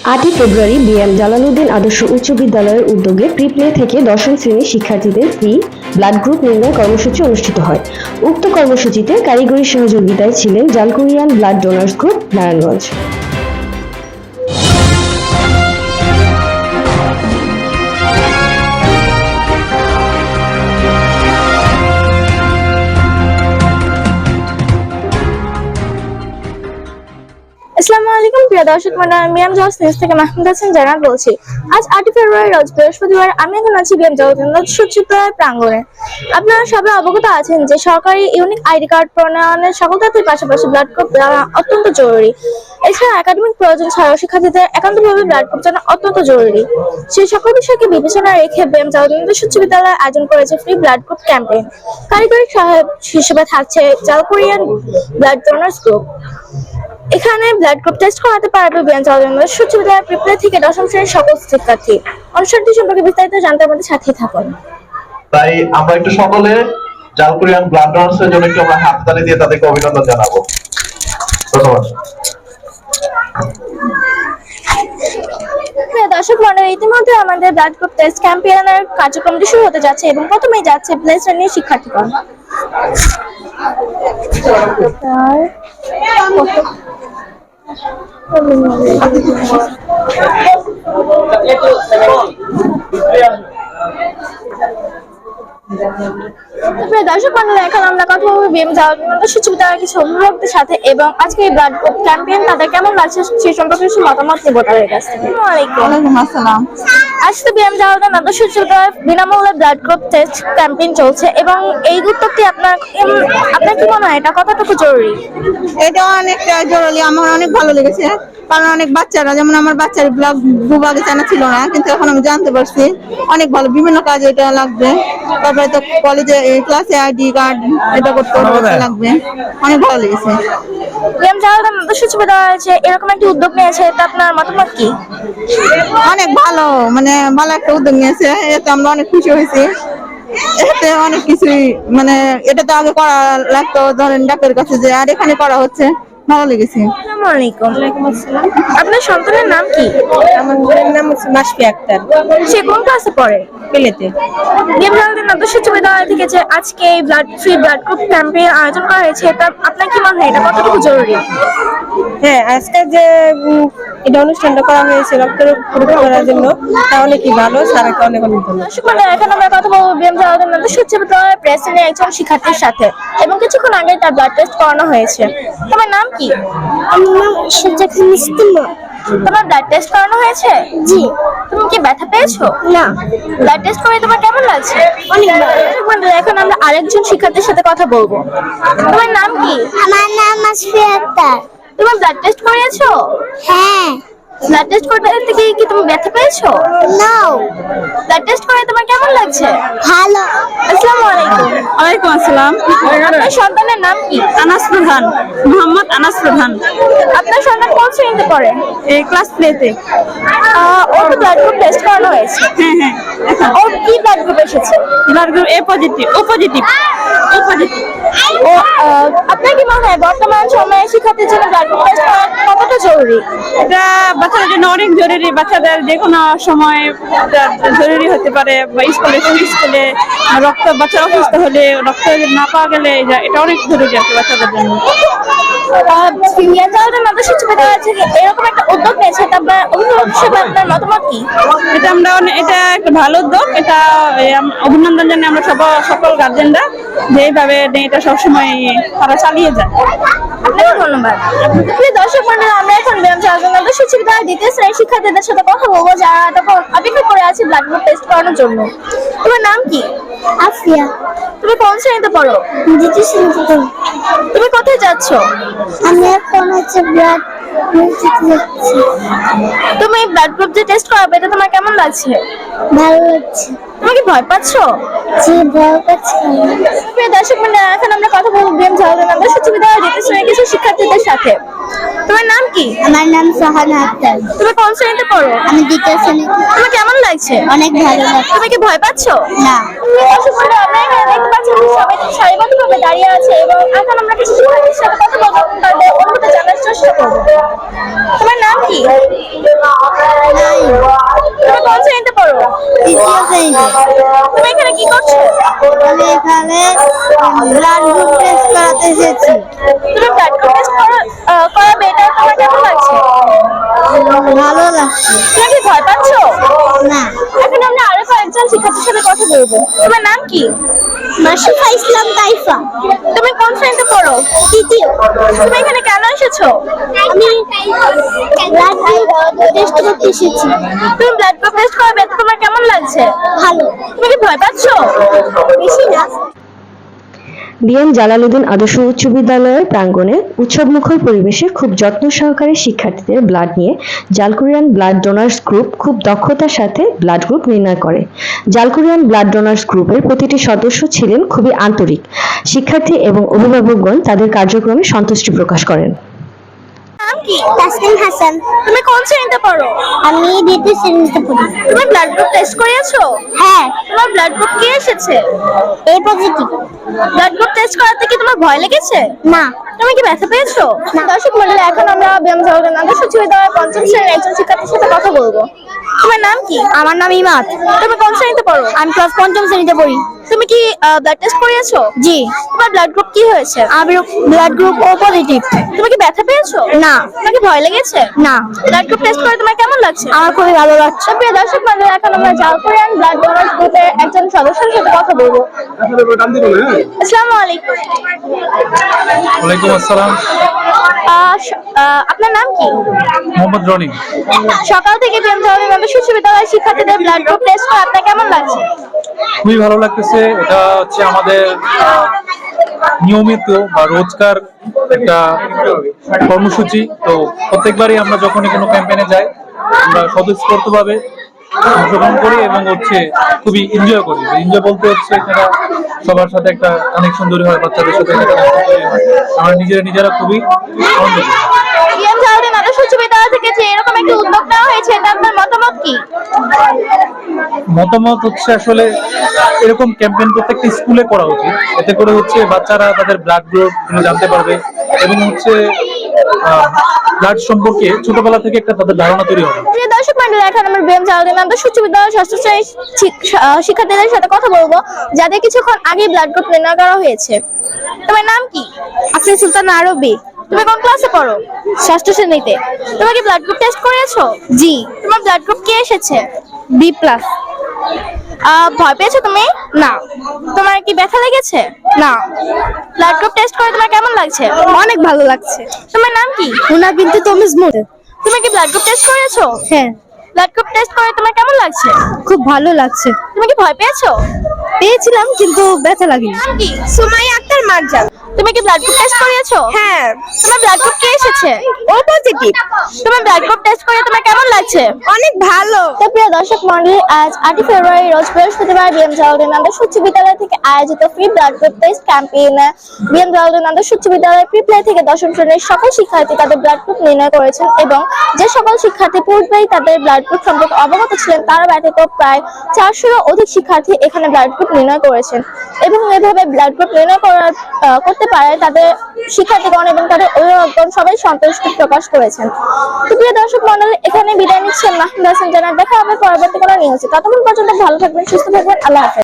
8ই ফেব্রুয়ারি BM Jalaluddin আদর্শ উচ্চ বিদ্যালয়ের উদ্যোগে প্রি-প্লে থেকে দশম শ্রেণীর শিক্ষার্থীদের ফ্রি ব্লাড গ্রুপ নির্ণয় কর্মসূচি অনুষ্ঠিত হয়। উক্ত কর্মসূচিতে কারিগরি সহযোগিতায় ছিলেন জালকুড়িয়ান ব্লাড ডোনার্স গ্রুপ, নারায়ণগঞ্জ। আসসালামু আলাইকুম প্রিয় দর্শক মণ্ডলী, আমি জালালউদ্দিন নিউজ থেকে মাহমুদ হাসান জানাত বলছি। আজ 8ই ফেব্রুয়ারি রোজ বৃহস্পতিবার আমি এখন আছি বিএম জালালউদ্দিন উচ্চ বিদ্যালয়ের প্রাঙ্গণে। আপনারা সবাই অবগত আছেন যে সরকারি ইউনিক আইডি কার্ড প্রণয়নের সকল তথ্যের পাশাপাশি ব্লাড গ্রুপ দেওয়া অত্যন্ত জরুরি। এছাড়া একাডেমিক প্রয়োজন ছাড়াও শিক্ষার্থীদের একান্তভাবে ব্লাড গ্রুপ জানা অত্যন্ত জরুরি। সেই সকল বিষয়কে বিবেচনায় রেখে বিএম জালালউদ্দিন উচ্চ বিদ্যালয় আয়োজন করেছে ফ্রি ব্লাড গ্রুপ ক্যাম্পেইন। কারিগরি সহায়ক হিসেবে থাকছে জালকুড়িয়ান ব্লাড ডোনার্স গ্রুপ। এখানে ব্লাড গ্রুপ টেস্ট করাতে পারবে বিএম জালালউদ্দিন উচ্চ বিদ্যালয়ের প্রি-প্লে থেকে দশম শ্রেণীর সকল শিক্ষার্থী। অনুষ্ঠানটি সম্পর্কে বিস্তারিত জানতে আমাদের সাথেই থাকুন। তাই আমরা একটু সকলে জালকুড়িয়ান ব্লাড ডোনার্স এর জন্য একটু আমরা হাততালি দিয়ে তাদেরকে অভিনন্দন জানাবো। ধন্যবাদ। দর্শক মণ্ডলী, ইতিমধ্যে আমাদের ব্লাড গ্রুপ টেস্ট ক্যাম্পেইনের কার্যক্রমটি শুরু হতে যাচ্ছে এবং প্রথমেই যাচ্ছে প্লে শ্রেণীর শিক্ষার্থীগণ। দর্শক মণ্ডলী, এখন আমরা কথা বলবো বিএম জালালউদ্দিন উচ্চ বিদ্যালয়ের কিছু অভিভাবকদের সাথে এবং আজকে এই ব্লাড গ্রুপ ক্যাম্পেইন তাদের কেমন লাগছে সেই সম্পর্কে কিছু মতামত নেব তাদের কাছ থেকে। ওয়ালাইকুম আসসালাম। আজকে বিএম জালালউদ্দিন আদর্শ উচ্চ বিদ্যালয়ের বিনামূল্যে ব্লাড গ্রুপ টেস্ট ক্যাম্পেইন চলছে এবং এই উদ্যোগটি আপনার কি মনে হয় এটা কতটুকু জরুরি? এটা অনেকটা জরুরি, আমার অনেক ভালো লেগেছে। কারণ অনেক বাচ্চারা, যেমন আমার বাচ্চার ব্লাড গ্রুপ আগে জানা ছিল না, কিন্তু এখন আমি জানতে পারছি। অনেক ভালো, বিভিন্ন কাজে এটা লাগবে। তারপরে তো কলেজে ক্লাসে আইডি কার্ড এটা করতে লাগবে। অনেক ভালো লেগেছে। বিএম জালালউদ্দিন আদর্শ উচ্চ বিদ্যালয় যে এরকম একটি উদ্যোগ নিয়েছে এটা আপনার মতামত কি? অনেক ভালো, মানে ভালো একটা উদ্যোগ নিয়েছে। এতে আমরা অনেক খুশি হয়েছি। এতে অনেক কিছুই, মানে এটা তো আগে করা লাগতো, ধরেন ডাক্তারের কাছে যে, আর এখানে করা হচ্ছে, ভালো লেগেছে। আসসালামু আলাইকুম। ওয়ালাইকুম আসসালাম। আপনার সন্তানের নাম কি? আমার বোনের নাম হচ্ছে মাসফি আক্তার। সে কোন ক্লাসে পড়ে? পেলেতে। বিএম জালালউদ্দিন আদর্শ উচ্চ বিদ্যালয় থেকে যে আজকে এই ফ্রি ব্লাড গ্রুপ ক্যাম্পেইন আয়োজন করা হয়েছে এটা আপনার কি মনে হয় এটা কতটুকু জরুরি? হ্যাঁ, আজকে যে এটা অনুষ্ঠানটা করা হয়েছে রক্তের পরীক্ষা করার জন্য, তা অনেকই ভালো। স্যারকে অনেক অনেক ধন্যবাদ। দর্শক মণ্ডলী, এখন আমরা কথা বলবো বিএম জালালউদ্দিন আদর্শ উচ্চ বিদ্যালয়ের প্রেসিডেন্ট একজন শিক্ষার্থীর সাথে এবং কিছুক্ষণ আগে তার ব্লাড টেস্ট করানো হয়েছে। তোমার নাম কি? আমার নাম সুজাখান ইস্তিমা। তোমার ব্লাড টেস্ট করানো হয়েছে? জি। তুমি কি ব্যথা পেয়েছো? না। ব্লাড টেস্ট করে তোমার কেমন লাগছে? অনেক ভালো। দর্শক মণ্ডলী, এখন আমরা আরেকজন শিক্ষার্থীর সাথে কথা বলবো। তোমার নাম কি? আমার নাম মাসফি আক্তার। তোমার ব্লাড টেস্ট করিয়েছো? হ্যাঁ। ব্লাড টেস্ট করতে গিয়ে কি তুমি ব্যথা পেয়েছো? নো। ব্লাড টেস্ট করে তোমার কেমন লাগছে? ভালো। আসসালামু আলাইকুম। ওয়ালাইকুম আসসালাম। আপনার সন্তানের নাম কি? আনাস প্রধান, মোহাম্মদ আনাস প্রধান। আপনার সন্তান কোন শ্রেণীতে পড়ে? এই ক্লাস প্লেতে। ওর তো ব্লাড গ্রুপ টেস্ট করানো হয়েছে। হ্যাঁ হ্যাঁ। ওর কি ব্লাড গ্রুপ এসেছে? Blood group A positive, O positive, O positive. ও আপনার কি মনে হয় বর্তমান সময়ে শিক্ষার্থীর জন্য ব্লাড গ্রুপ টেস্ট করা কতটা জরুরি? এটা বাচ্চাদের জন্য অনেক জরুরি। বাচ্চাদের যে কোনো সময় জরুরি হতে পারে, বা স্কুলে রক্ত, বাচ্চা অসুস্থ হলে রক্ত না পাওয়া গেলে এটা অনেক জরুরি আছে বাচ্চাদের জন্য। বিএম জালালউদ্দিন আদর্শ উচ্চ বিদ্যালয় থেকে এরকম একটা উদ্যোগ নিয়েছে, তারপর অভিভাবক হিসেবে আপনার মতামত কি? এটা একটা ভালো উদ্যোগ। এটা অভিনন্দন জানাই আমরা সকল গার্জেনরা, যে এইভাবে এটা সবসময় তারা চালিয়ে যায়। আপনাকে ধন্যবাদ। প্রিয় দর্শক মণ্ডলী, আমরা এখন বিএম জালালউদ্দিন আদর্শ উচ্চ বিদ্যালয়ের দ্বিতীয় শ্রেণীর শিক্ষার্থীদের সাথে কথা বলবো যারা তখন অপেক্ষা করে আছে ব্লাড গ্রুপ টেস্ট করানোর জন্য। তোমার নাম কি? আফিয়া। তুমি কোন শ্রেণীতে পড়ো? দ্বিতীয় শ্রেণীতে পড়ি। তুমি কোথায় যাচ্ছ? আমি এখন হচ্ছে ব্লাড দিতে যাচ্ছি। তুমি ব্লাড গ্রুপ যে টেস্ট করাবে এটা তোমার কেমন লাগছে? ভালো লাগছে। তুমি কি ভয় পাচ্ছ? জি, ভয় পাচ্ছি না। প্রিয় দর্শক মণ্ডলী, এখন আমরা কথা বলবো বিএম জালালউদ্দিন আদর্শ উচ্চ বিদ্যালয়ের দ্বিতীয় শ্রেণীর কিছু শিক্ষার্থীদের সাথে। তোমার নাম কি? আমার নাম সাহানা আক্তার। তুমি কোন শ্রেণীতে পড়ো? আমি দ্বিতীয় শ্রেণীতে। তোমার কেমন লাগছে? অনেক ভালো লাগছে। তুমি কি ভয় পাচ্ছ? না। প্রিয় দর্শক মণ্ডলী, আমরা এখানে দেখতে পাচ্ছি যে সবাই সারিবদ্ধভাবে দাঁড়িয়ে আছে এবং এখন আমরা কিছু শিক্ষার্থীর সাথে কথা বলবো, তাদের অনুভূতি জানার চেষ্টা করবো। তোমার নাম কি? পড়ো? তৃতীয় শ্রেণীতে। তুমি এখানে কি করছো? আমি এখানে ব্লাড গ্রুপ টেস্ট করাতে এসেছি। তুমি ব্লাড গ্রুপ টেস্ট করাবে, এটা তোমার কেমন লাগছে? ভালো লাগছে। তুমি কি ভয় পাচ্ছো? না। এখন আমরা আরো কয়েকজন শিক্ষার্থীর সাথে কথা বলবো। তোমার নাম কি? মাশিফা ইসলাম তাইফা। তুমি কোন শ্রেণীতে পড়ো? তৃতীয়। তুমি এখানে কেন এসেছো? আমি ব্লাড গ্রুপ টেস্ট করতে এসেছি। তুমি ব্লাড গ্রুপ টেস্ট করাবে, তোমার কেমন লাগছে? ভালো। তুমি কি ভয় পাচ্ছো? বেশি না। বিএম জালালউদ্দিন আদর্শ উচ্চ বিদ্যালয়ের প্রাঙ্গণে উৎসবমুখর পরিবেশে খুব যত্ন সহকারে শিক্ষার্থীদের ব্লাড নিয়ে জালকুরিয়ান ব্লাড ডোনার্স গ্রুপ খুব দক্ষতার সাথে ব্লাড গ্রুপ নির্ণয় করে। জালকুরিয়ান ব্লাড ডোনার্স গ্রুপের প্রতিটি সদস্য ছিলেন খুবই আন্তরিক। শিক্ষার্থী এবং অভিভাবকগণ তাদের কার্যক্রমে সন্তুষ্টি প্রকাশ করেন। নাম কি? তাসকিন হাসান। তুমি কোন শ্রেণীতে পড়ো? আমি দ্বিতীয় শ্রেণীতে পড়ি। তুমি ব্লাড গ্রুপ টেস্ট করিয়েছো? হ্যাঁ। তোমার ব্লাড গ্রুপ কি এসেছে? এ পজিটিভ। ব্লাড গ্রুপ টেস্ট করাতে কি তোমার ভয় লেগেছে? না। তুমি কি ব্যথা পেয়েছো? দর্শক মণ্ডলী, এখন আমরা বিএম জালালউদ্দিন আদর্শ উচ্চ বিদ্যালয়ের পঞ্চম শ্রেণীর একজন শিক্ষার্থীর সাথে কথা বলবো। তোমার নাম কি? আমার নাম ইমাদ। তুমি কোন শ্রেণীতে পড়ো? আমি ক্লাস পঞ্চম শ্রেণীতে পড়ি। তুমি কি ব্লাড টেস্ট করিয়েছো? জি। তোমার ব্লাড গ্রুপ কি হয়েছে? আমি ব্লাড গ্রুপ ও পজিটিভ। তুমি কি ব্যথা পেয়েছো? না। তোমার কি ভয় লেগেছে? না। ব্লাড গ্রুপ টেস্ট করে তোমার কেমন লাগছে? আমার খুবই ভালো লাগছে। প্রিয় দর্শক মণ্ডলী, এখন আমরা জালকুরিয়ান ব্লাড ডোনার্স গ্রুপের একজন সদস্যের সাথে কথা বলবো। আসসালামু আলাইকুম। ওয়ালাইকুম আসসালাম। আপনার নাম কি? মোহাম্মদ রনি। সকাল থেকে বিএম জালালউদ্দিন আদর্শ উচ্চ বিদ্যালয়ের শিক্ষার্থীদের ব্লাড গ্রুপ টেস্ট করে আপনার কেমন লাগছে? খুবই ভালো লাগতেছে। এটা হচ্ছে আমাদের নিয়মিত বা রোজকার একটা কর্মসূচি। তো প্রত্যেকবারই আমরা যখনই কোনো ক্যাম্পেইনে যাই আমরা স্বতঃস্ফূর্তভাবে অংশগ্রহণ করি এবং হচ্ছে খুবই এনজয় করি। এনজয় বলতে হচ্ছে এখানে সবার সাথে একটা কানেকশন তৈরি হয়, বাচ্চাদের সাথে একটা কানেকশন তৈরি হয়। আমরা নিজেরা খুবই আনন্দ করি। বিএম জালালউদ্দিন আদর্শ উচ্চ বিদ্যালয় থেকে যে এরকম একটা উদ্যোগ নেওয়া হয়েছে, এটা আপনার মতামত কি? মতামত হচ্ছে আসলে এরকম ক্যাম্পেইন প্রত্যেকটা স্কুলে করা উচিত। এতে করে হচ্ছে বাচ্চারা তাদের ব্লাড গ্রুপ জানতে পারবে এবং হচ্ছে ব্লাড সম্পর্কে ছোটবেলা থেকে একটা তাদের ধারণা তৈরি হবে। প্রিয় দর্শক মণ্ডলী, এখন আমরা বিএম জালালউদ্দিন আদর্শ উচ্চ বিদ্যালয়ের ষষ্ঠ শ্রেণীর শিক্ষার্থীদের সাথে কথা বলবো, যাদের কিছুক্ষণ আগে ব্লাড গ্রুপ নির্ণয় করা হয়েছে। তোমার নাম কি? আফরিন সুলতান আরবি। তুমি কোন ক্লাসে পড়ো? ষষ্ঠ শ্রেণীতে। তুমি কি ব্লাড গ্রুপ টেস্ট করিয়েছো? জি। তোমার ব্লাড গ্রুপ কি এসেছে? B plus. ভয় পেয়েছো তুমি? না। তোমার কি ব্যথা লেগেছে? না। ব্লাড গ্রুপ টেস্ট করে তোমার কেমন লাগছে? অনেক ভালো লাগছে। তোমার নাম কি? হুনা বিনতে তমিজ মুদ। তুমি কি ব্লাড গ্রুপ টেস্ট করেছো? হ্যাঁ। ব্লাড গ্রুপ টেস্ট করে তোমার কেমন লাগছে? খুব ভালো লাগছে। তুমি কি ভয় পেয়েছো? পেয়েছিলাম কিন্তু ব্যথা লাগেনি। নাম কি? সুমাইয়া আক্তার মার্জান। তুমি কি ব্লাড গ্রুপ টেস্ট করিয়েছো? হ্যাঁ। তোমার ব্লাড গ্রুপ কি এসেছে? ও পজিটিভ। তোমার ব্লাড গ্রুপ টেস্ট করে তোমার কেমন লাগছে? অনেক ভালো। তো প্রিয় দর্শক মণ্ডলী, আজ 8 ফেব্রুয়ারি রোজ বৃহস্পতিবার বিএম জালালউদ্দিন আদর্শ উচ্চ বিদ্যালয় থেকে আয়োজিত ফ্রি ব্লাড গ্রুপ টেস্ট ক্যাম্পেইনে বিএম জালালউদ্দিন আদর্শ উচ্চ বিদ্যালয়ের প্রিপ্লে থেকে দশম শ্রেণীর সকল শিক্ষার্থী তাদের ব্লাড গ্রুপ নির্ণয় করেছেন এবং যে সকল শিক্ষার্থী পূর্বেই তাদের ব্লাড গ্রুপ সম্পর্কে অবগত ছিলেন তারা ব্যতীত প্রায় 400-এরও অধিক শিক্ষার্থী এখানে ব্লাড গ্রুপ নির্ণয় করেছেন এবং এভাবে ব্লাড গ্রুপ নির্ণয় করতে পারে তাদের শিক্ষার্থীগণ এবং তাদের অভিভাবকগণ সবাই সন্তুষ্টি প্রকাশ করেছেন। তো প্রিয় দর্শক মণ্ডলী, এখানে বিদায় নিচ্ছেন মাহমুদ হাসান জানার। দেখা হবে পরবর্তী কোনো নিউজে। ততক্ষণ পর্যন্ত ভালো থাকবেন, সুস্থ থাকবেন। আল্লাহ হাফেজ।